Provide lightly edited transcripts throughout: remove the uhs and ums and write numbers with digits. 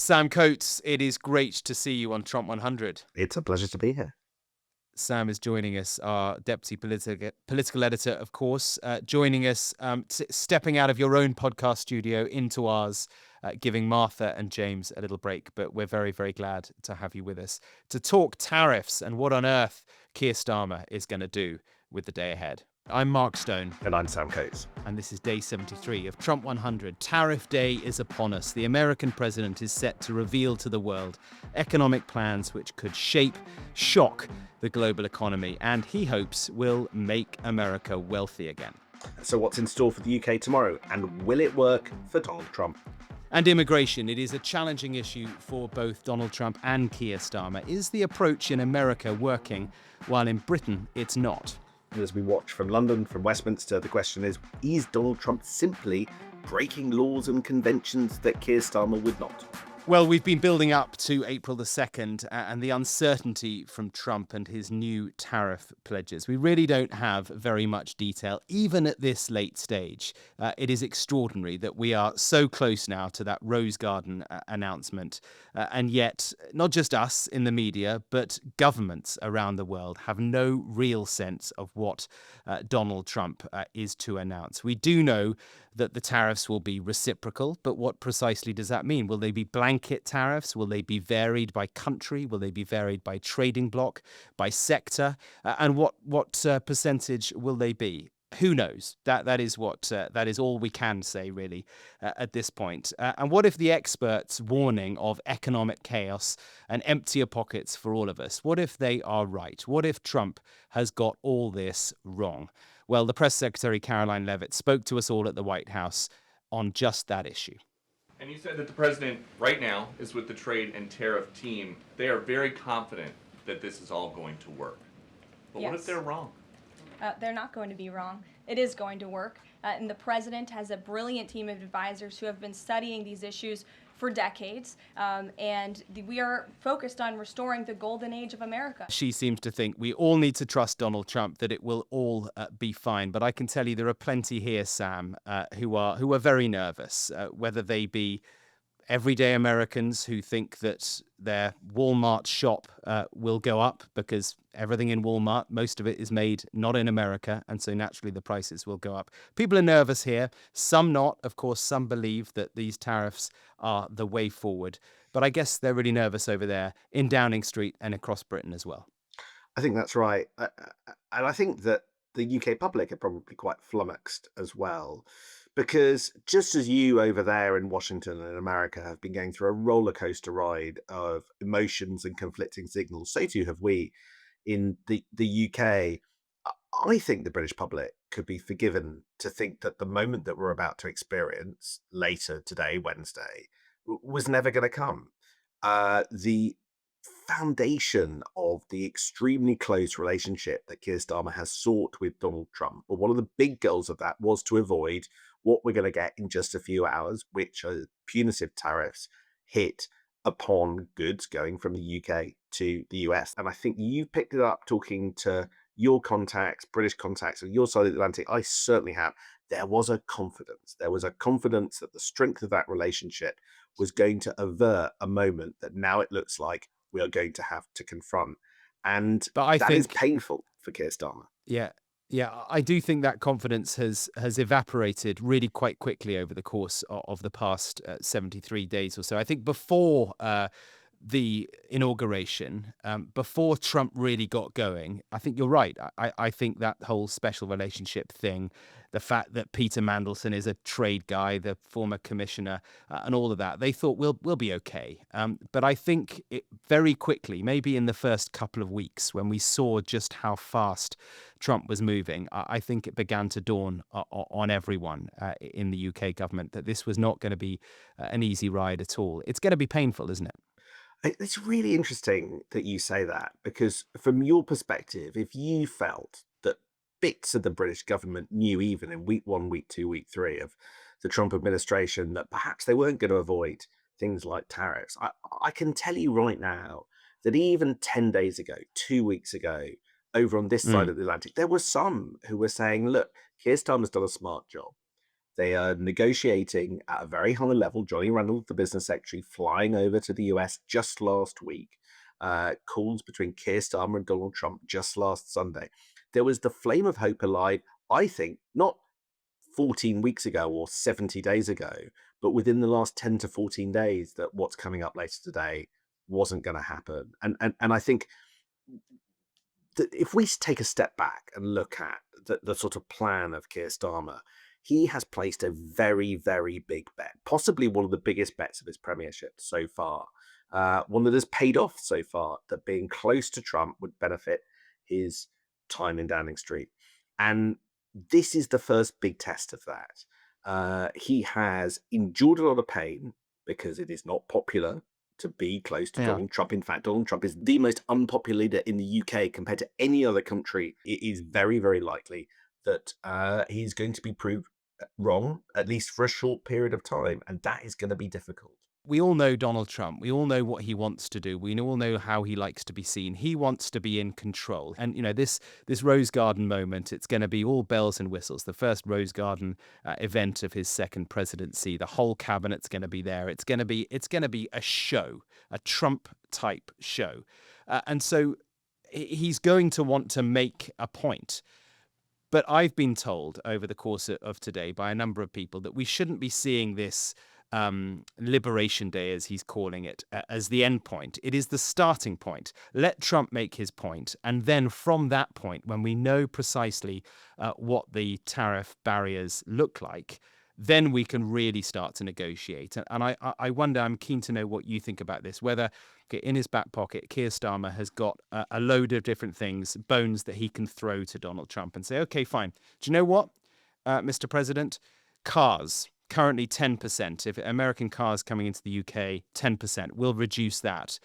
Sam Coates, it is great to see you on Trump 100. It's a pleasure to be here. Sam is joining us, our deputy political editor, of course, joining us, stepping out of your own podcast studio into ours, giving Martha and James a little break. But we're very, very glad to have you with us to talk tariffs and what on earth Keir Starmer is going to do with the day ahead. I'm Mark Stone. And I'm Sam Coates. And this is day 73 of Trump 100. Tariff Day is upon us. The American president is set to reveal to the world economic plans which could shock the global economy, and he hopes will make America wealthy again. So what's in store for the UK tomorrow? And will it work for Donald Trump? And immigration, it is a challenging issue for both Donald Trump and Keir Starmer. Is the approach in America working while in Britain it's not? As we watch from London, from Westminster, the question is Donald Trump simply breaking laws and conventions that Keir Starmer would not? Well, we've been building up to April the 2nd and the uncertainty from Trump and his new tariff pledges. We really don't have very much detail, even at this late stage. It is extraordinary that we are so close now to that Rose Garden announcement. And yet, not just us in the media, but governments around the world have no real sense of what Donald Trump is to announce. We do know that the tariffs will be reciprocal, but what precisely does that mean? Will they be blanket tariffs? Will they be varied by country? Will they be varied by trading bloc, by sector? And what percentage will they be? Who knows? That is all we can say really at this point. And what if the experts' warning of economic chaos and emptier pockets for all of us? What if they are right? What if Trump has got all this wrong? Well, the press secretary, Caroline Leavitt, spoke to us all at the White House on just that issue. And you said that the president right now is with the trade and tariff team. They are very confident that this is all going to work. But what if they're wrong? They're not going to be wrong. It is going to work. And the president has a brilliant team of advisors who have been studying these issues for decades, and we are focused on restoring the golden age of America. She seems to think we all need to trust Donald Trump, that it will all be fine. But I can tell you there are plenty here, Sam, who are very nervous, whether they be everyday Americans who think that their Walmart shop will go up because everything in Walmart, most of it is made not in America, and so naturally the prices will go up. People are nervous here, some not. Of course, some believe that these tariffs are the way forward. But I guess they're really nervous over there in Downing Street and across Britain as well. I think that's right. And I think that the UK public are probably quite flummoxed as well. Because just as you over there in Washington and America have been going through a roller coaster ride of emotions and conflicting signals, so too have we in the UK. I think the British public could be forgiven to think that the moment that we're about to experience later today, Wednesday, was never going to come. The foundation of the extremely close relationship that Keir Starmer has sought with Donald Trump, but one of the big goals of that was to avoid what we're going to get in just a few hours, which are punitive tariffs hit upon goods going from the UK to the US. And I think you picked it up talking to your contacts, British contacts on your side of the Atlantic. I certainly have. There was a confidence. There was a confidence that the strength of that relationship was going to avert a moment that now it looks like we are going to have to confront. And that is painful for Keir Starmer. Yeah, I do think that confidence has evaporated really quite quickly over the course of the past 73 days or so. I think before the inauguration, before Trump really got going, I think you're right. I think that whole special relationship thing, the fact that Peter Mandelson is a trade guy, the former commissioner, and all of that, they thought we'll be okay. But I think it very quickly, maybe in the first couple of weeks, when we saw just how fast Trump was moving, I think it began to dawn on everyone in the UK government that this was not going to be an easy ride at all. It's going to be painful, isn't it? It's really interesting that you say that, because from your perspective, if you felt that bits of the British government knew even in week 1, week 2, week 3 of the Trump administration that perhaps they weren't going to avoid things like tariffs, I can tell you right now that even 10 days ago, 2 weeks ago, over on this side of the Atlantic, there were some who were saying, look, Keir Starmer's done a smart job. They are negotiating at a very high level. Johnny Reynolds, the business secretary, flying over to the US just last week. Calls between Keir Starmer and Donald Trump just last Sunday. There was the flame of hope alive, I think, not 14 weeks ago or 70 days ago, but within the last 10 to 14 days, that what's coming up later today wasn't going to happen. And I think that if we take a step back and look at the sort of plan of Keir Starmer, he has placed a very, very big bet, possibly one of the biggest bets of his premiership so far, one that has paid off so far, that being close to Trump would benefit his time in Downing Street. And this is the first big test of that. He has endured a lot of pain because it is not popular to be close to Yeah. Donald Trump. In fact, Donald Trump is the most unpopular leader in the UK compared to any other country. It is very, very likely that he's going to be proved wrong, at least for a short period of time. And that is going to be difficult. We all know Donald Trump. We all know what he wants to do. We all know how he likes to be seen. He wants to be in control. And, you know, this Rose Garden moment, it's going to be all bells and whistles. The first Rose Garden event of his second presidency. The whole cabinet's going to be there. It's going to be a show, a Trump type show. And so he's going to want to make a point. But I've been told over the course of today by a number of people that we shouldn't be seeing this Liberation Day, as he's calling it, as the end point. It is the starting point. Let Trump make his point, and then from that point, when we know precisely what the tariff barriers look like, then we can really start to negotiate. And I wonder, I'm keen to know what you think about this, whether in his back pocket, Keir Starmer has got a load of different things, bones that he can throw to Donald Trump and say, okay, fine. Do you know what, Mr. President? Cars. Currently 10%. If American cars coming into the UK, 10%. We'll reduce that.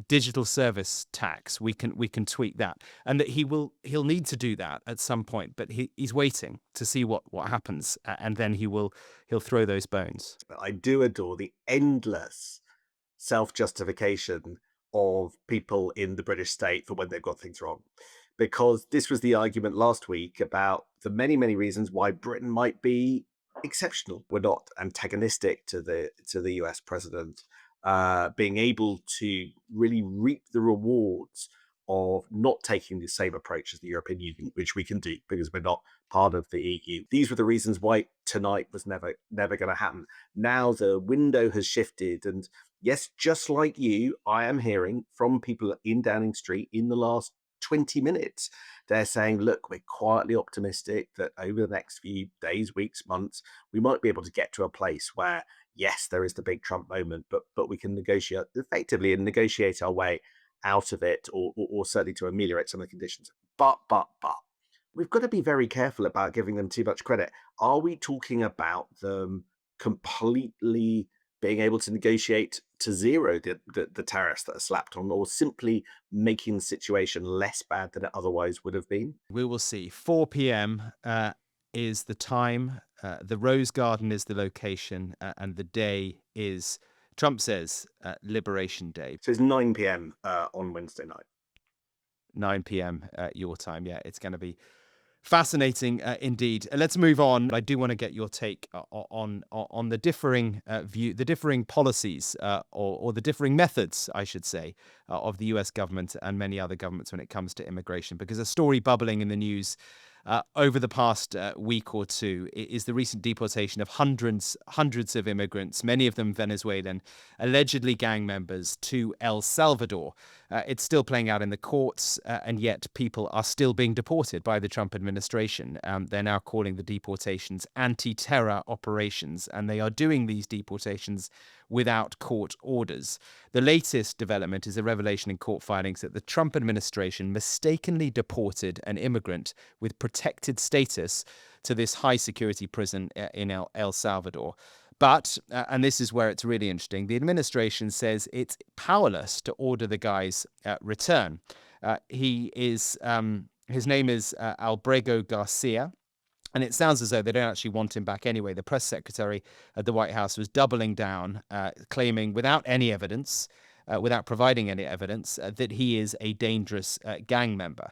Digital service tax, we can tweak that, and that he'll need to do that at some point. But he's waiting to see what happens, and then he'll throw those bones. I do adore the endless self-justification of people in the British state for when they've got things wrong, because this was the argument last week about the many, many reasons why Britain might be exceptional. We're not antagonistic to the US president, being able to really reap the rewards of not taking the same approach as the European Union, which we can do because we're not part of the EU. These were the reasons why tonight was never going to happen. Now the window has shifted, and yes, just like you, I am hearing from people in Downing Street in the last 20 minutes. They're saying, look, we're quietly optimistic that over the next few days, weeks, months, we might be able to get to a place where, yes, there is the big Trump moment, but we can negotiate effectively and negotiate our way out of it, or certainly to ameliorate some of the conditions. But we've got to be very careful about giving them too much credit. Are we talking about them completely being able to negotiate to zero the tariffs that are slapped on, or simply making the situation less bad than it otherwise would have been? We will see. 4 p.m. Is the time. The Rose Garden is the location, and the day is, Trump says, Liberation Day. So it's 9 p.m. On Wednesday night. 9 p.m. Your time. Yeah, it's going to be fascinating indeed. Let's move on. I do want to get your take on the differing the differing policies or the differing methods, I should say, of the US government and many other governments when it comes to immigration, because a story bubbling in the news over the past week or two is the recent deportation of hundreds of immigrants, many of them Venezuelan, allegedly gang members, to El Salvador. It's still playing out in the courts, and yet people are still being deported by the Trump administration. They're now calling the deportations anti-terror operations, and they are doing these deportations without court orders. The latest development is a revelation in court filings that the Trump administration mistakenly deported an immigrant with protected status to this high-security prison in El Salvador. But, and this is where it's really interesting, the administration says it's powerless to order the guy's return. His name is Albrego Garcia. And it sounds as though they don't actually want him back anyway. The press secretary at the White House was doubling down, claiming without any evidence, without providing any evidence, that he is a dangerous gang member.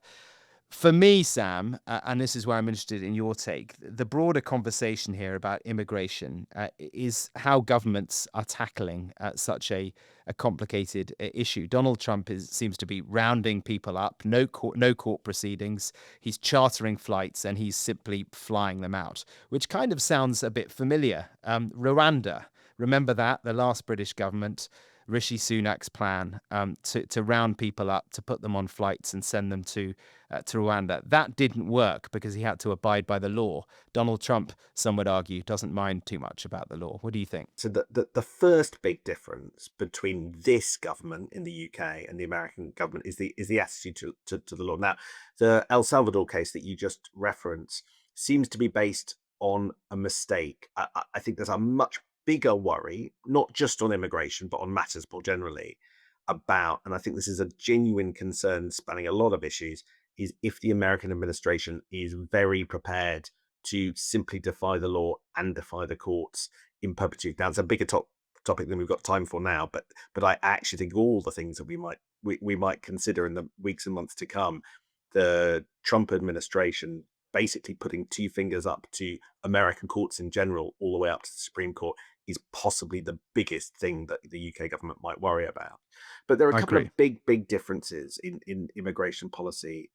For me, Sam, and this is where I'm interested in your take, the broader conversation here about immigration is how governments are tackling such a complicated issue. Donald Trump seems to be rounding people up, no court proceedings. He's chartering flights and he's simply flying them out, which kind of sounds a bit familiar. Rwanda, remember that? The last British government. Rishi Sunak's plan to round people up, to put them on flights and send them to Rwanda. That didn't work because he had to abide by the law. Donald Trump, some would argue, doesn't mind too much about the law. What do you think? So the first big difference between this government in the UK and the American government is the attitude to the law. Now, the El Salvador case that you just referenced seems to be based on a mistake. I think there's a much bigger worry, not just on immigration, but on matters more generally about, and I think this is a genuine concern spanning a lot of issues, is if the American administration is very prepared to simply defy the law and defy the courts in perpetuity. Now, it's a bigger topic than we've got time for now, but I actually think all the things that we might consider in the weeks and months to come, the Trump administration basically putting two fingers up to American courts in general, all the way up to the Supreme Court, is possibly the biggest thing that the UK government might worry about. But there are a I couple agree. of big differences in immigration policy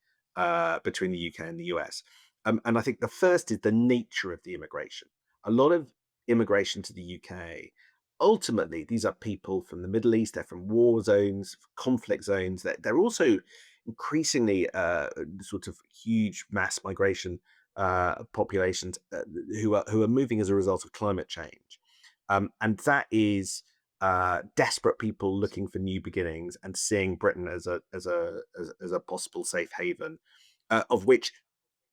between the UK and the US. And I think the first is the nature of the immigration. A lot of immigration to the UK, ultimately, these are people from the Middle East, they're from war zones, conflict zones. They're also increasingly sort of huge mass migration populations who are moving as a result of climate change. And that is desperate people looking for new beginnings and seeing Britain as a possible safe haven, of which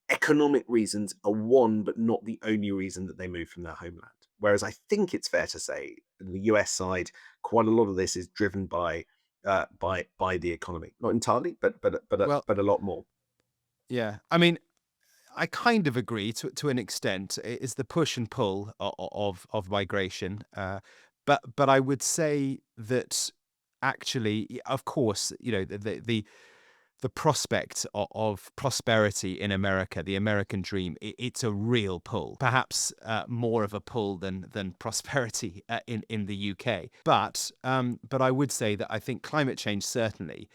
economic reasons are one, but not the only reason that they move from their homeland. Whereas I think it's fair to say, on the US side, quite a lot of this is driven by the economy. Not entirely, Well, but a lot more. yeah. I mean, I kind of agree to an extent. It is the push and pull of migration, but I would say that actually, of course, the prospect of prosperity in America, the American dream, it's a real pull. Perhaps more of a pull than prosperity in the UK. But I would say that I think climate change certainly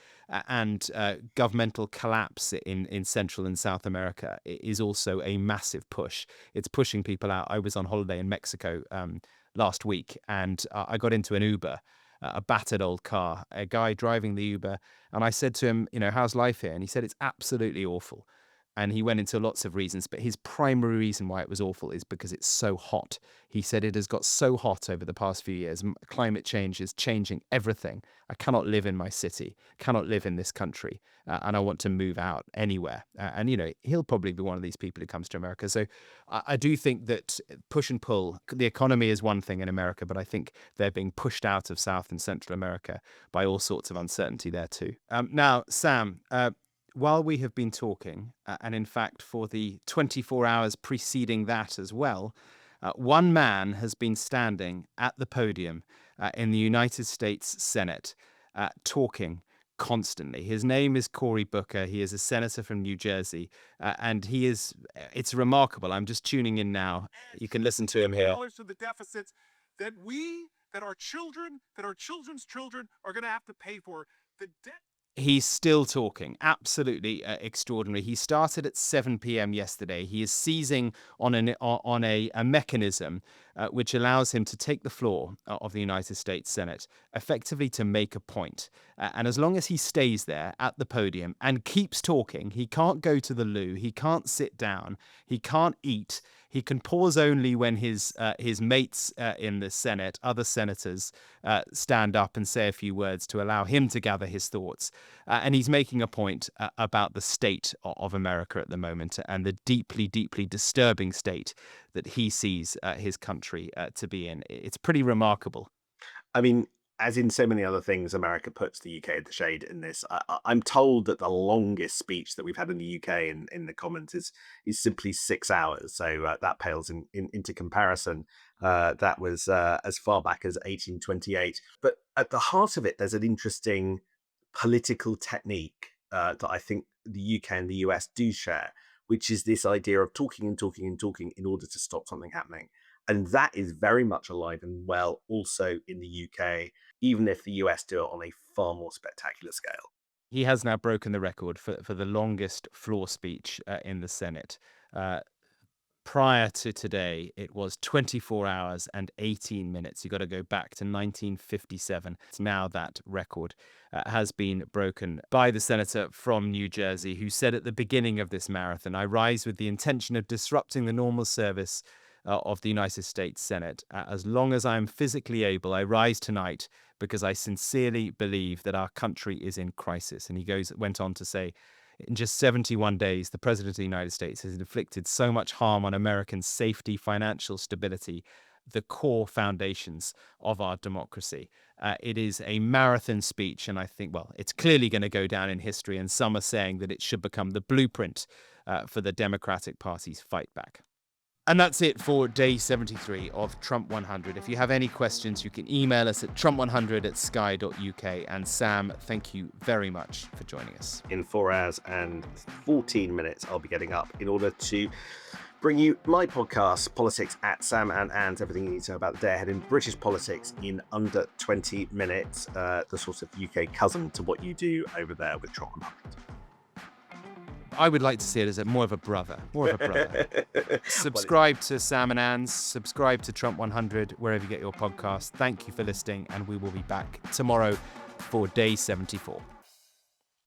and governmental collapse in Central and South America is also a massive push. It's pushing people out. I was on holiday in Mexico last week, and I got into an Uber, a battered old car, a guy driving the Uber. And I said to him, how's life here? And he said, it's absolutely awful. And he went into lots of reasons, but his primary reason why it was awful is because it's so hot. He said it has got so hot over the past few years. Climate change is changing everything. I cannot live in my city, cannot live in this country, and I want to move out anywhere. And he'll probably be one of these people who comes to America. So I do think that push and pull, the economy is one thing in America, but I think they're being pushed out of South and Central America by all sorts of uncertainty there too. Now, Sam, while we have been talking, and in fact for the 24 hours preceding that as well, one man has been standing at the podium in the United States Senate talking constantly. His name is Cory Booker. He is a senator from New Jersey, and it's remarkable. I'm just tuning in now. You can listen to him here. Dollars to the deficits that our children, that our children's children are going to have to pay for. The debt. He's still talking. Absolutely extraordinary. He started at 7 p.m. yesterday. He is seizing on a mechanism which allows him to take the floor of the United States Senate, effectively to make a point. And as long as he stays there at the podium and keeps talking, he can't go to the loo, he can't sit down, he can't eat. He can pause only when his mates in the Senate, other senators, stand up and say a few words to allow him to gather his thoughts. And he's making a point about the state of America at the moment and the deeply, deeply disturbing state that he sees his country to be in. It's pretty remarkable. I mean, as in so many other things, America puts the UK in the shade in this. I'm told that the longest speech that we've had in the UK in the Commons is simply 6 hours. So that pales into comparison. That was as far back as 1828. But at the heart of it, there's an interesting political technique that I think the UK and the US do share, which is this idea of talking and talking and talking in order to stop something happening. And that is very much alive and well also in the UK, even if the US do it on a far more spectacular scale. He has now broken the record for the longest floor speech in the Senate. Prior to today, it was 24 hours and 18 minutes. You've got to go back to 1957. Now that record has been broken by the senator from New Jersey, who said at the beginning of this marathon, "I rise with the intention of disrupting the normal service of the United States Senate. As long as I am physically able, I rise tonight because I sincerely believe that our country is in crisis." And he went on to say, in just 71 days, the President of the United States has inflicted so much harm on American safety, financial stability, the core foundations of our democracy. It is a marathon speech, and I think, well, it's clearly going to go down in history, and some are saying that it should become the blueprint for the Democratic Party's fight back. And that's it for day 73 of Trump 100. If you have any questions, you can email us at trump100@sky.uk. And Sam, thank you very much for joining us. In 4 hours and 14 minutes, I'll be getting up in order to bring you my podcast, Politics at Sam and Anne's, everything you need to know about the day ahead in British politics in under 20 minutes, the sort of UK cousin to what you do over there with Trump 100. I would like to see it as more of a brother. Subscribe to Sam and Anne's, subscribe to Trump 100, wherever you get your podcast. Thank you for listening, and we will be back tomorrow for day 74.